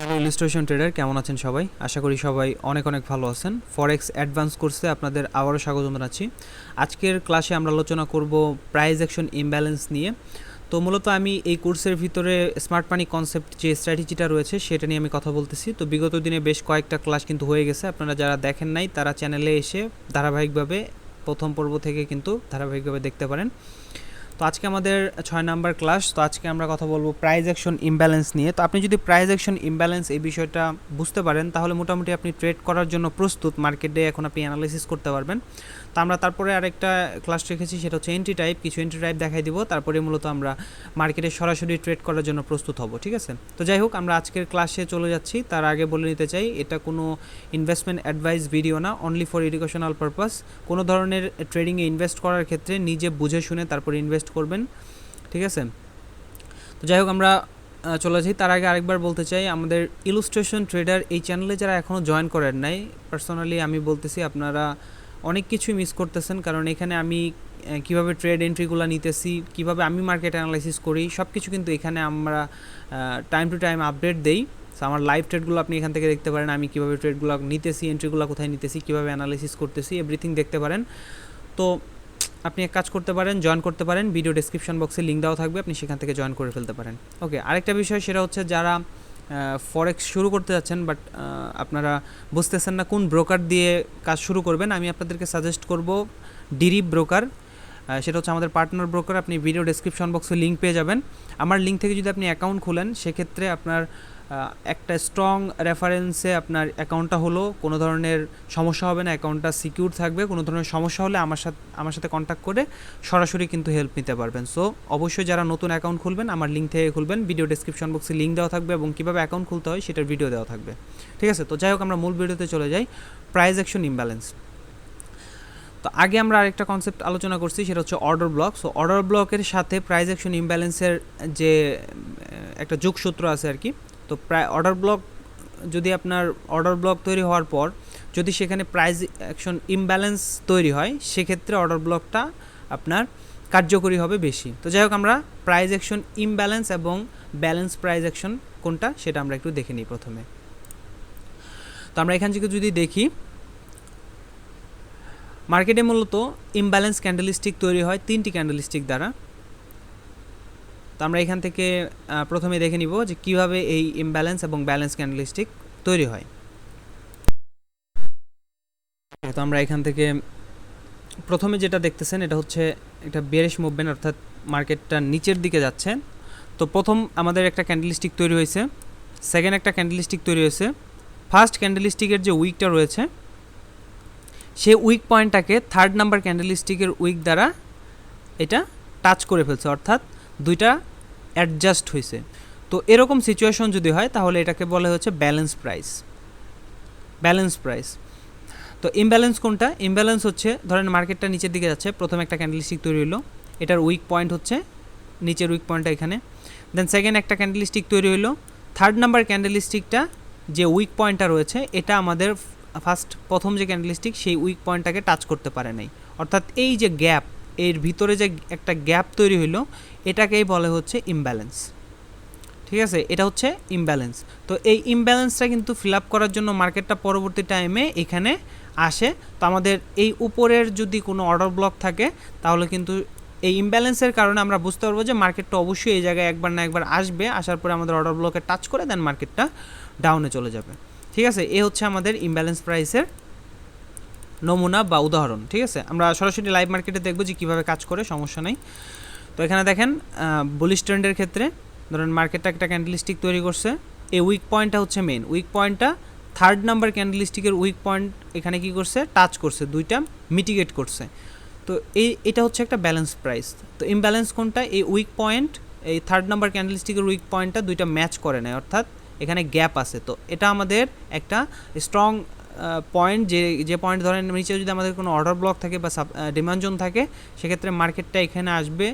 Hello illustration tedder, কেমন আছেন সবাই? আশা করি সবাই অনেক অনেক ভালো আছেন। ফরেক্স অ্যাডভান্স কোর্সে আপনাদের আবারও স্বাগত জানাচ্ছি। আজকের ক্লাসে আমরা আলোচনা করব প্রাইস অ্যাকশন ইমব্যালেন্স নিয়ে। তো মূলত আমি এই কোর্সের ভিতরে স্মার্ট মানি কনসেপ্ট যে স্ট্র্যাটেজিটা রয়েছে সেটা নিয়ে আমি কথা বলতেছি। তো বিগত দিনে বেশ কয়েকটা ক্লাস কিন্তু হয়ে গেছে, আপনারা যারা দেখেন নাই তারা চ্যানেলে এসে ধারাবাহিকভাবে প্রথম পর্ব থেকে কিন্তু ধারাবাহিকভাবে দেখতে পারেন। তো আজকে আমাদের 6 নাম্বার ক্লাস। তো আজকে আমরা কথা বলবো প্রাইস অ্যাকশন ইমব্যালেন্স নিয়ে। তো আপনি যদি প্রাইস অ্যাকশন ইমব্যালেন্স এই বিষয়টা বুঝতে পারেন তাহলে মোটামুটি আপনি ট্রেড করার জন্য প্রস্তুত, মার্কেটে এখন আপনি অ্যানালাইসিস করতে পারবেন। তো আমরা তারপরে আরেকটা ক্লাস রেখেছি, সেটা হচ্ছে এন্ট্রি টাইপ। কিছু এন্ট্রি টাইপ দেখাই দিব, তারপরে মূলত আমরা মার্কেটে সরাসরি ট্রেড করার জন্য প্রস্তুত হব। ঠিক আছে? তো যাই হোক, আমরা আজকের ক্লাসে চলে যাচ্ছি। তার আগে বলে নিতে চাই, এটা কোনো ইনভেস্টমেন্ট অ্যাডভাইস ভিডিও না, অনলি ফর এডুকেশনাল পারপাস। কোনো ধরনের ট্রেডিংয়ে ইনভেস্ট করার ক্ষেত্রে নিজে বুঝে শুনে তারপরে ইনভেস্ট করবেন। ঠিক আছে? তো যাই হোক, আমরা চলে যাই। তার আগে আরেকবার বলতে চাই, আমাদের ইলাস্ট্রেশন ট্রেডার এই চ্যানেলে যারা এখনও জয়েন করেন নাই, পার্সোনালি আমি বলতেছি আপনারা অনেক কিছুই মিস করতেছেন। কারণ এখানে আমি কিভাবে ট্রেড এন্ট্রিগুলো নিতেছি, কিভাবে আমি মার্কেট অ্যানালাইসিস করি, সব কিছু কিন্তু এখানে আমরা টাইম টু টাইম আপডেট দেই। সো আমার লাইভ ট্রেডগুলো আপনি এখান থেকে দেখতে পারেন, আমি কীভাবে ট্রেডগুলো নিতেছি, এন্ট্রিগুলো কোথায় নিতেছি, কীভাবে অ্যানালাইসিস করতেছি, এভরিথিং দেখতে পারেন। তো আপনি এক কাজ করতে পারেন, জয়েন করতে পারেন, ভিডিও ডেসক্রিপশন বক্সে লিঙ্ক দেওয়া থাকবে, আপনি সেখান থেকে জয়েন করে ফেলতে পারেন। ওকে, আরেকটা বিষয় সেটা হচ্ছে যারা ফরেক্স শুরু করতে যাচ্ছেন বাট আপনারা বুঝতেছেন না কোন ব্রোকার দিয়ে কাজ শুরু করবেন, আমি আপনাদেরকে সাজেস্ট করব ডিরি ব্রোকার। সেটা হচ্ছে আমাদের পার্টনার ব্রোকার। আপনি ভিডিও ডেসক্রিপশন বক্সে লিঙ্ক পেয়ে যাবেন। আমার লিঙ্ক থেকে যদি আপনি অ্যাকাউন্ট খোলেন, সেক্ষেত্রে আপনার একটা স্ট্রং রেফারেন্সে আপনার অ্যাকাউন্টটা হলো, কোনো ধরনের সমস্যা হবে না, অ্যাকাউন্টটা সিকিউর থাকবে। কোনো ধরনের সমস্যা হলে আমার সাথে কন্ট্যাক্ট করে সরাসরি কিন্তু হেল্প নিতে পারবেন। সো অবশ্যই যারা নতুন অ্যাকাউন্ট খুলবেন আমার লিঙ্ক থেকে খুলবেন, ভিডিও ডেসক্রিপশন বক্সে লিঙ্ক দেওয়া থাকবে এবং কীভাবে অ্যাকাউন্ট খুলতে হয় সেটার ভিডিও দেওয়া থাকবে। ঠিক আছে? তো যাই হোক, আমরা মূল ভিডিওতে চলে যাই। Price action imbalance. তো আগে আমরা আরেকটা কনসেপ্ট আলোচনা করছি, সেটা হচ্ছে অর্ডার ব্লক। সো অর্ডার ব্লকের সাথে প্রাইস অ্যাকশন ইমব্যালেন্সের যে একটা যোগসূত্র আছে আর কি। তো অর্ডার ব্লক, যদি আপনার অর্ডার ব্লক তৈরি হওয়ার পর যদি সেখানে প্রাইস অ্যাকশন ইমব্যালেন্স তৈরি হয়, সেক্ষেত্রে অর্ডার ব্লকটা আপনার কার্যকরী হবে বেশি। তো যাই হোক, আমরা প্রাইস অ্যাকশন ইমব্যালেন্স এবং ব্যালেন্স প্রাইস অ্যাকশন কোনটা সেটা আমরা একটু দেখে নিই প্রথমে। তো আমরা এখান থেকে যদি দেখি, মার্কেটে মূলত ইমব্যালেন্স ক্যান্ডেলস্টিক তৈরি হয় 3টি ক্যান্ডেলস্টিক দ্বারা। তো আমরা এখান থেকে প্রথমে দেখে নিব যে কিভাবে এই ইমব্যালেন্স এবং ব্যালেন্স ক্যান্ডেলস্টিক তৈরি হয়। তো আমরা এখান থেকে প্রথমে যেটা দেখতেছেন, এটা হচ্ছে একটা বেয়ারিশ মুভমেন্ট, অর্থাৎ মার্কেটটা নিচের দিকে যাচ্ছে। তো প্রথম আমাদের একটা ক্যান্ডেলস্টিক তৈরি হয়েছে, সেকেন্ড একটা ক্যান্ডেলস্টিক তৈরি হয়েছে। ফার্স্ট ক্যান্ডেলস্টিকের যে উইকটা রয়েছে, সেই উইক পয়েন্টটাকে থার্ড নাম্বার ক্যান্ডেলস্টিকের উইক দ্বারা এটা টাচ করে ফেলছে, অর্থাৎ দুইটা অ্যাডজাস্ট হয়েছে। তো এরকম সিচুয়েশন যদি হয় তাহলে এটাকে বলা হচ্ছে ব্যালেন্স প্রাইস। Balance price. তো ইমব্যালেন্স কোনটা? ইমব্যালেন্স হচ্ছে, ধরেন মার্কেটটা নিচের দিকে যাচ্ছে, প্রথমে একটা ক্যান্ডেলস্টিক তৈরি হলো, এটার উইক পয়েন্ট হচ্ছে নিচের উইক পয়েন্টটা এখানে। দেন সেকেন্ড একটা ক্যান্ডেলস্টিক তৈরি হলো, থার্ড নাম্বার ক্যান্ডেলস্টিকটা যে উইক পয়েন্টটা রয়েছে, এটা আমাদের প্রথম যে ক্যান্ডেলস্টিক সেই উইক পয়েন্টটাকে টাচ করতে পারে নাই। অর্থাৎ এই যে গ্যাপ, এর ভিতরে যে একটা গ্যাপ তৈরি হলো, এটাকেই বলে হচ্ছে ইমব্যালেন্স। ঠিক আছে? এটা হচ্ছে ইমব্যালেন্স। তো এই ইমব্যালেন্সটা কিন্তু ফিল আপ করার জন্য মার্কেটটা পরবর্তী টাইমে এখানে আসে। তো আমাদের এই উপরের যদি কোনো অর্ডার ব্লক থাকে, তাহলে কিন্তু এই ইমব্যালেন্সের কারণে আমরা বুঝতে পারবো যে মার্কেটটা অবশ্যই এই জায়গায় একবার না একবার আসবে, আসার পরে আমাদের অর্ডার ব্লকে টাচ করে দেন মার্কেটটা ডাউনে চলে যাবে। ঠিক আছে? এ হচ্ছে আমাদের ইমব্যালেন্স প্রাইসের নমুনা বা উদাহরণ। ঠিক আছে? আমরা সরাসরি লাইভ মার্কেটে দেখবো যে কীভাবে কাজ করে, সমস্যা নেই। তো এখানে দেখেন, বুলিশ ট্রেন্ডের ক্ষেত্রে ধরেন মার্কেটটা একটা ক্যান্ডেলস্টিক তৈরি করছে, এই উইক পয়েন্টটা হচ্ছে মেন উইক পয়েন্টটা, থার্ড নাম্বার ক্যান্ডেলস্টিকের উইক পয়েন্ট এখানে কি করছে, টাচ করছে, দুইটা মিটিগেট করছে। তো এটা হচ্ছে একটা ব্যালেন্স প্রাইস। তো ইমব্যালেন্স কোনটা? এই উইক পয়েন্ট, এই থার্ড নাম্বার ক্যান্ডেলস্টিকের উইক পয়েন্টটা দুইটা ম্যাচ করে নেয়, অর্থাৎ এখানে গ্যাপ আছে। তো এটা আমাদের একটা স্ট্রং পয়েন্ট, যে পয়েন্ট ধরেন নিচে যদি আমাদের কোনো অর্ডার ব্লক থাকে বা ডিমান্ড জোন থাকে, সেক্ষেত্রে মার্কেটটা এখানে আসবে,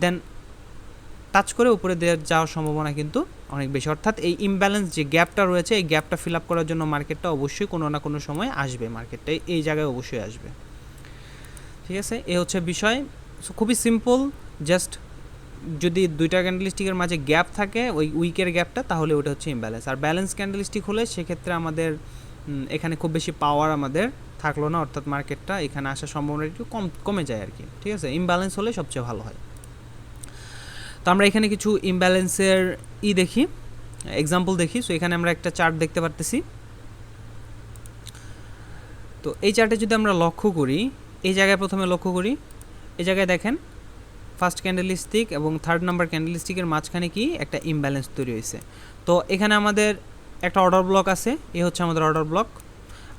দেন টাচ করে উপরে যাওয়ার সম্ভাবনা কিন্তু অনেক বেশি। অর্থাৎ এই ইমব্যালেন্স যে গ্যাপটা রয়েছে, এই গ্যাপটা ফিল আপ করার জন্য মার্কেটটা অবশ্যই কোনো না কোনো সময় আসবে, মার্কেটটা এই জায়গায় অবশ্যই আসবে। ঠিক আছে? এ হচ্ছে বিষয়। সো খুবই সিম্পল, জাস্ট যদি দুইটা ক্যান্ডেলস্টিকের মাঝে গ্যাপ থাকে ওই উইকের গ্যাপটা, তাহলে ওটা হচ্ছে ইমব্যালেন্স। আর ব্যালেন্স ক্যান্ডেলস্টিক হলে সেক্ষেত্রে আমাদের এখানে খুব বেশি পাওয়ার আমাদের থাকলো না, অর্থাৎ মার্কেটটা এখানে আসার সম্ভাবনা একটু কমে যায় আর কি। ঠিক আছে, ইমব্যালেন্স হলে সবচেয়ে ভালো হয়। তো আমরা এখানে কিছু ইমব্যালেন্সের দেখি, এক্সাম্পল দেখি। সো এখানে আমরা একটা চার্ট দেখতে পারতেছি। তো এই চার্টে যদি আমরা লক্ষ্য করি, এই জায়গায় প্রথমে লক্ষ্য করি, এই জায়গায় দেখেন ফার্স্ট ক্যান্ডেলস্টিক এবং থার্ড নাম্বার ক্যান্ডেলস্টিকের মাঝখানে কি একটা ইমব্যালেন্স তৈরি হয়েছে। তো এখানে আমাদের একটা অর্ডার ব্লক আছে, এই হচ্ছে আমাদের অর্ডার ব্লক।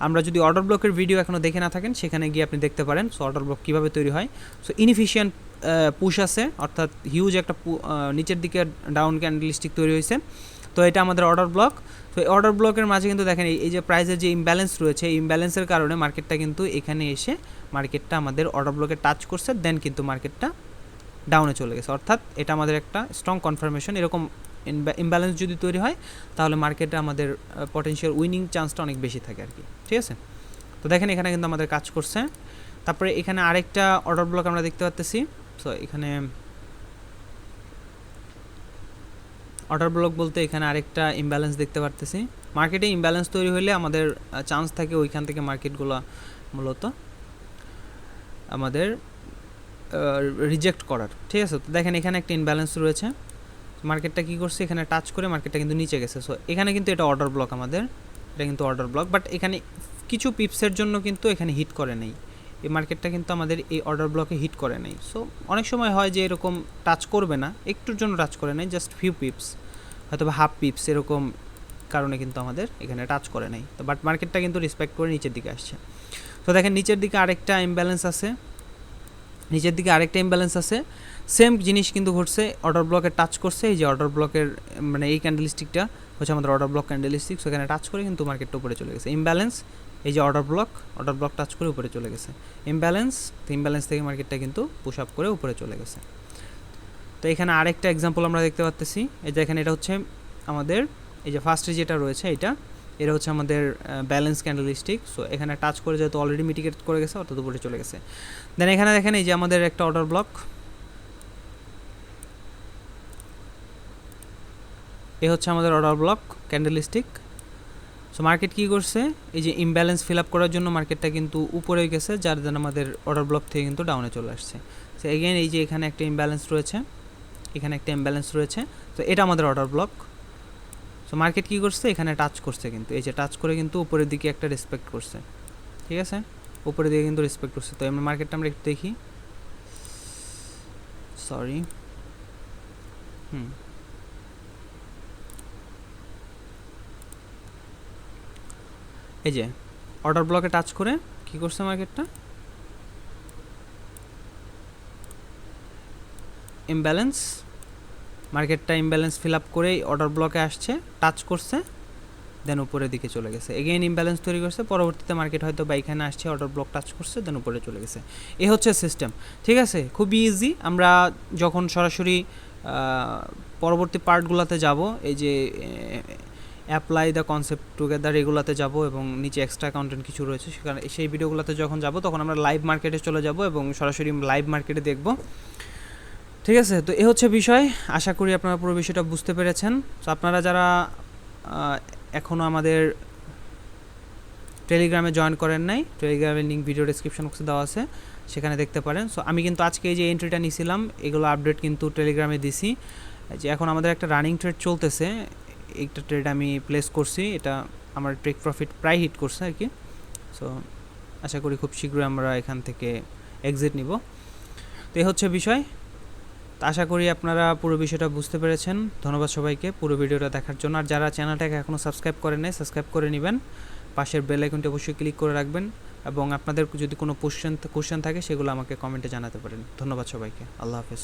আমরা যদি অর্ডার ব্লকের ভিডিও এখনও দেখে না থাকেন, সেখানে গিয়ে আপনি দেখতে পারেন সো অর্ডার ব্লক কীভাবে তৈরি হয়। সো ইনএফিশিয়েন্ট পুশ আছে, অর্থাৎ হিউজ একটা নিচের দিকে ডাউন ক্যান্ডেলস্টিক তৈরি হয়েছে। তো এটা আমাদের অর্ডার ব্লক। তো এই অর্ডার ব্লকের মাঝে কিন্তু দেখেন এই যে প্রাইসের যে ইমব্যালেন্স রয়েছে, এই ইমব্যালেন্সের কারণে মার্কেটটা কিন্তু এখানে এসে মার্কেটটা আমাদের অর্ডার ব্লকে টাচ করছে, দেন কিন্তু মার্কেটটা ডাউনে চলে গেছে। অর্থাৎ এটা আমাদের একটা স্ট্রং কনফার্মেশন। এরকম ইমব্যালেন্স যদি তৈরি হয় তাহলে মার্কেটে আমাদের পটেনশিয়াল উইনিং চান্সটা অনেক বেশি থাকে আর কি। ঠিক আছে, তো দেখেন এখানে কিন্তু আমাদের কাজ করছে। তারপরে এখানে আরেকটা অর্ডার ব্লক আমরা দেখতে পাচ্ছি। সো এখানে অর্ডার ব্লক বলতে এখানে আরেকটা ইমব্যালেন্স দেখতে পারতেছি। মার্কেটে ইমব্যালেন্স তৈরি হলে আমাদের চান্স থাকে ওইখান থেকে মার্কেটগুলো মূলত আমাদের রিজেক্ট করার। ঠিক আছে, তো দেখেন এখানে একটা ইমব্যালেন্স রয়েছে, মার্কেটটা কী করছে, এখানে টাচ করে মার্কেটটা কিন্তু নিচে গেছে। সো এখানে কিন্তু এটা অর্ডার ব্লক আমাদের, এটা কিন্তু অর্ডার ব্লক, বাট এখানে কিছু পিপসের জন্য কিন্তু এখানে হিট করে নেই, এই মার্কেটটা কিন্তু আমাদের এই অর্ডার ব্লকে হিট করে নেই। সো অনেক সময় হয় যে এরকম টাচ করবে না, একটুর জন্য টাচ করে নেই, জাস্ট ফিউ পিপস, হয়তো বা হাফ পিপস এরকম কারণে কিন্তু আমাদের এখানে টাচ করে নেই। তো বাট মার্কেটটা কিন্তু রেসপেক্ট করে নিচের দিকে আসছে। তো দেখেন নিচের দিকে আরেকটা ইমব্যালেন্স আছে, নিচের দিকে আরেকটা ইমব্যালেন্স আছে, সেম জিনিস কিন্তু ঘটছে, অর্ডার ব্লকে টাচ করছে। এই যে অর্ডার ব্লকের মানে এই ক্যান্ডেলস্টিকটা হচ্ছে আমাদের অর্ডার ব্লক ক্যান্ডেলস্টিক, সেখানে টাচ করে কিন্তু মার্কেটটা উপরে চলে গেছে। ইমব্যালেন্স, এই যে অর্ডার ব্লক টাচ করে উপরে চলে গেছে। ইমব্যালেন্স, তো ইমব্যালেন্স থেকে মার্কেটটা কিন্তু পুশ আপ করে উপরে চলে গেছে। তো এখানে আরেকটা এক্সাম্পল আমরা দেখতে পাচ্ছি, এই যে এখানে এটা হচ্ছে আমাদের এই যে ফার্স্টে যেটা রয়েছে এটা হচ্ছে আমাদের ব্যালেন্স ক্যান্ডেলস্টিক। সো এখানে টাচ করে যেহেতু অলরেডি মিটিগেট করে গেছে, অর্থাৎ উপরে চলে গেছে। দেন এখানে দেখেন এই যে আমাদের একটা অর্ডার ব্লক, এ হচ্ছে আমাদের order block candlestick. So market কী করছে, এই যে ইমব্যালেন্স ফিল আপ করার জন্য মার্কেটটা কিন্তু উপরে গেছে, যার জন্য আমাদের অর্ডার ব্লক থেকে কিন্তু ডাউনে চলে আসছে। সো এগেইন এই যে এখানে একটা ইমব্যালেন্স রয়েছে, এখানে একটা ইমব্যালেন্স রয়েছে, তো এটা আমাদের অর্ডার ব্লক। সো মার্কেট কী করছে, এখানে টাচ করছে, কিন্তু এই যে টাচ করে কিন্তু উপরের দিকে একটা রেসপেক্ট করছে। ঠিক আছে, উপরের দিকে কিন্তু রেসপেক্ট করছে। তো এমনি মার্কেটটা আমরা একটু দেখি, সরি, এই যে অর্ডার ব্লকে টাচ করে কি করছে মার্কেটটা, ইমব্যালেন্স, মার্কেটটা ইমব্যালেন্স ফিল আপ করে অর্ডার ব্লকে আসছে, টাচ করছে, দেন উপরের দিকে চলে গেছে। এগেইন ইমব্যালেন্স তৈরি করছে, পরবর্তীতে মার্কেট হয়তো বা এখানে আসছে, অর্ডার ব্লক টাচ করছে, দেন উপরে চলে গেছে। এ হচ্ছে সিস্টেম। ঠিক আছে, খুবই ইজি। আমরা যখন সরাসরি পরবর্তী পার্টগুলোতে যাব, এই যে অ্যাপ্লাই দ্য কনসেপ্ট টুগেদার এগুলোতে যাব এবং নিচে এক্সট্রা কন্টেন্ট কিছু রয়েছে, সেখানে সেই ভিডিওগুলোতে যখন যাব তখন আমরা লাইভ মার্কেটে চলে যাব এবং সরাসরি লাইভ মার্কেটে দেখব। ঠিক আছে, তো এ হচ্ছে বিষয়। আশা করি আপনারা পুরো বিষয়টা বুঝতে পেরেছেন। তো আপনারা যারা এখনও আমাদের টেলিগ্রামে জয়েন করেন নাই, টেলিগ্রামের লিঙ্ক ভিডিও ডেসক্রিপশন বক্সে দেওয়া আছে, সেখানে দেখতে পারেন। সো আমি কিন্তু আজকে এই যে এন্ট্রিটা নিয়েছিলাম, এগুলো আপডেট কিন্তু টেলিগ্রামে দিছি। যে এখন আমাদের একটা রানিং ট্রেড চলতেছে, একটা ট্রেড আমি প্লেস করছি, এটা আমার টেক প্রফিট প্রায় হিট করছে আর কি। সো আশা করি খুব শীঘ্রই আমরা এখান থেকে এক্সিট নিব। তো এই হচ্ছে বিষয়। তো আশা করি আপনারা পুরো বিষয়টা বুঝতে পেরেছেন। ধন্যবাদ সবাইকে পুরো ভিডিওটা দেখার জন্য। আর যারা চ্যানেলটাকে এখনও সাবস্ক্রাইব করেন নাই, সাবস্ক্রাইব করে নেবেন, পাশের বেল আইকনটি অবশ্যই ক্লিক করে রাখবেন, এবং আপনাদের যদি কোনো কোশ্চেন থাকে সেগুলো আমাকে কমেন্টে জানাতে পারেন। ধন্যবাদ সবাইকে, আল্লাহ হাফেজ।